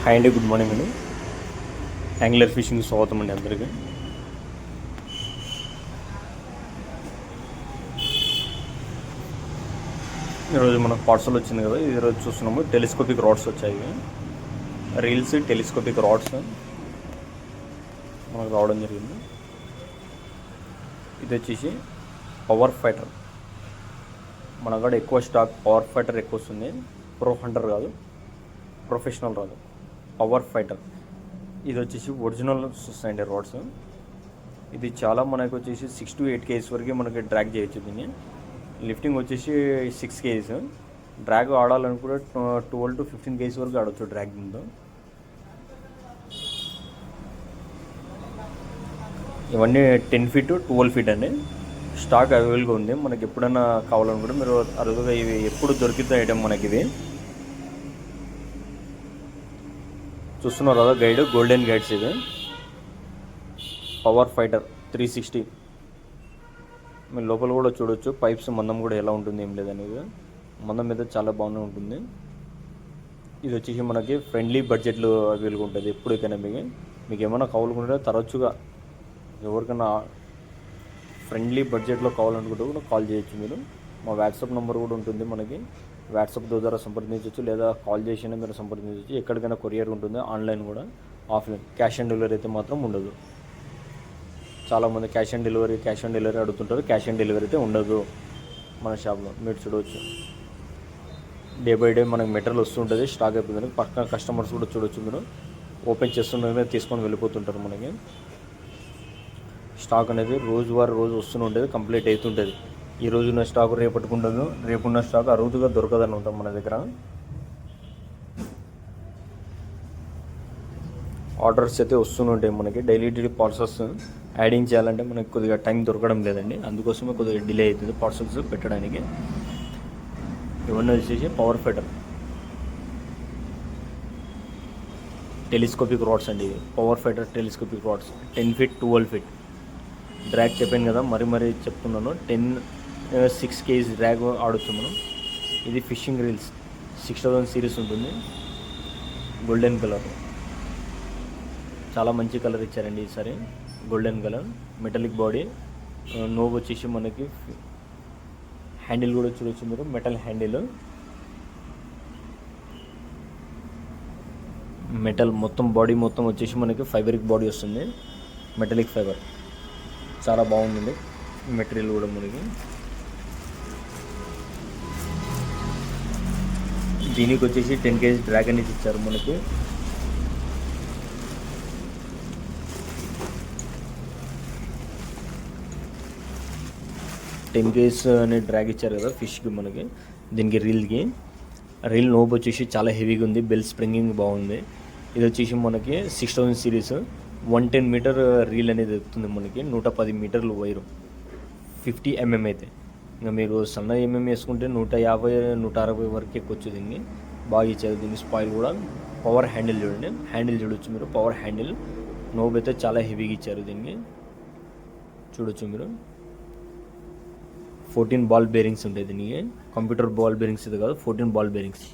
Hi అండి, good morning అండి. Angler fishing స్వాగతం అండి అందరికీ. ఈరోజు మనకు పార్సల్ వచ్చింది కదా, ఈరోజు చూస్తున్నాము టెలిస్కోపిక్ రాడ్స్ వచ్చాయి. రీల్స్ టెలిస్కోపిక్ రాడ్స్ మనకు రావడం జరిగింది. ఇది వచ్చేసి పవర్ ఫైటర్. మన కాడ ఎక్కువ స్టాక్ పవర్ ఫైటర్ ఎక్కువ వస్తుంది. ప్రో హంటర్ కాదు, ప్రొఫెషనల్ రాదు, పవర్ ఫైటర్. ఇది వచ్చేసి ఒరిజినల్ వస్తాయండి రాడ్స్. ఇది చాలా మనకు వచ్చేసి 6 to 8 kgs వరకు మనకి డ్రాగ్ చేయొచ్చు. దీన్ని లిఫ్టింగ్ వచ్చేసి 6 kgs, డ్రాగ్ ఆడాలనుకుంటే 12 to 15 kgs వరకు ఆడవచ్చు డ్రాగ్. దీంతో ఇవన్నీ 10 feet 12 feet అండి. స్టాక్ అవైలబుల్గా ఉంది. మనకి ఎప్పుడైనా కావాలనుకుంటే మీరు అరుదుగా ఇవి ఎప్పుడు దొరికితే ఐటమ్ మనకి ఇది చూస్తున్నారు కదా, గైడ్ గోల్డెన్ గైడ్స్. ఇది పవర్ ఫైటర్ 360. మీరు లోపల కూడా చూడొచ్చు, పైప్స్ మందం కూడా ఎలా ఉంటుంది ఏం లేదనేది. మందం మీద చాలా బాగానే ఉంటుంది. ఇది వచ్చేసి మనకి ఫ్రెండ్లీ బడ్జెట్లో అవైలబుల్గా ఉంటుంది. ఎప్పటికైనా మీకు ఏమైనా కావాలనుకుంటే తరచుగా ఎవరికైనా ఫ్రెండ్లీ బడ్జెట్లో కావాలనుకుంటే కూడా కాల్ చేయొచ్చు మీరు. మా వాట్సాప్ నెంబర్ కూడా ఉంటుంది మనకి. వాట్సాప్ ద్వారా సంప్రదించవచ్చు, లేదా కాల్ చేసినా మీరు సంప్రదించవచ్చు. ఎక్కడికైనా కొరియర్ ఉంటుంది, ఆన్లైన్ కూడా, ఆఫ్లైన్. క్యాష్ ఆన్ డెలివరీ అయితే మాత్రం ఉండదు. చాలామంది క్యాష్ ఆన్ డెలివరీ అడుగుతుంటారు. క్యాష్ ఆన్ డెలివరీ అయితే ఉండదు మన షాప్లో. మీరు చూడవచ్చు, డే బై డే మనకి మెటీరియల్ వస్తుంటుంది. స్టాక్ అయిపోతుంది. పక్కన కస్టమర్స్ కూడా చూడవచ్చు. మీరు ఓపెన్ చేస్తుండగానే తీసుకొని వెళ్ళిపోతుంటారు. మనకి స్టాక్ అనేది రోజు వస్తూనే ఉంటుంది, కంప్లీట్ అవుతుంటుంది. ఈ రోజున్న స్టాక్ రేపట్టుకుండదు, రేపున్న స్టాక్ అరుదుగా దొరకదని ఉంటాం మన దగ్గర. ఆర్డర్స్ అయితే వస్తూనే ఉంటాయి మనకి. డైలీ పార్సల్స్ యాడింగ్ చేయాలంటే మనకి కొద్దిగా టైం దొరకడం లేదండి. అందుకోసమే కొద్దిగా డిలే అవుతుంది పార్సల్స్ పెట్టడానికి. ఇవన్నీ వచ్చేసి పవర్ ఫైటర్ టెలిస్కోపిక్ రాడ్స్ అండి. Power fighter telescopic rods 10 feet 12 feet drag చెప్పాను కదా, మరీ చెప్తున్నాను. 6 kgs డ్రాగ్ ఆడొచ్చు మనం. ఇది ఫిషింగ్ రీల్స్ 6000 సిరీస్ ఉంటుంది. గోల్డెన్ కలర్, చాలా మంచి కలర్ ఇచ్చారండి ఈసారి. Golden colour, metallic body. నోబ్ వచ్చేసి మనకి హ్యాండిల్ కూడా చూడొచ్చు మీరు, మెటల్ హ్యాండిల్. మెటల్ మొత్తం బాడీ మొత్తం వచ్చేసి మనకి ఫైబరిక్ బాడీ వస్తుంది, మెటాలిక్ ఫైబర్. చాలా బాగుంటుంది మెటీరియల్ కూడా మనకి. దీనికి వచ్చేసి 10 kgs డ్రాగ్ అనేది ఇచ్చారు మనకి. టెన్ కేజీస్ అనే డ్రాగ్ ఇచ్చారు కదా ఫిష్కి మనకి. దీనికి రీల్ నోబ్ వచ్చేసి చాలా హెవీగా ఉంది, బెల్ స్ప్రింగింగ్ బాగుంది. ఇది వచ్చేసి మనకి 6000 సిరీస్. 110 మీటర్ రీల్ అనేది దొరుకుతుంది మనకి. 110 మీటర్లు వైరు, 50 mm అయితే. ఇంకా మీరు సన్న వేసుకుంటే 150 160 వరకు ఎక్కొచ్చు. దీన్ని బాగా ఇచ్చారు. దీన్ని స్పాయిల్ కూడా. పవర్ హ్యాండిల్ చూడండి, హ్యాండిల్ చూడొచ్చు మీరు. Power handle. నోబ్ అయితే చాలా హెవీగా ఇచ్చారు. దీన్ని చూడొచ్చు మీరు. 14 బాల్ బేరింగ్స్ ఉంటాయి దీనికి. కంప్యూటర్ బాల్ బేరింగ్స్ ఇది కాదు, 14 బాల్ బేరింగ్స్.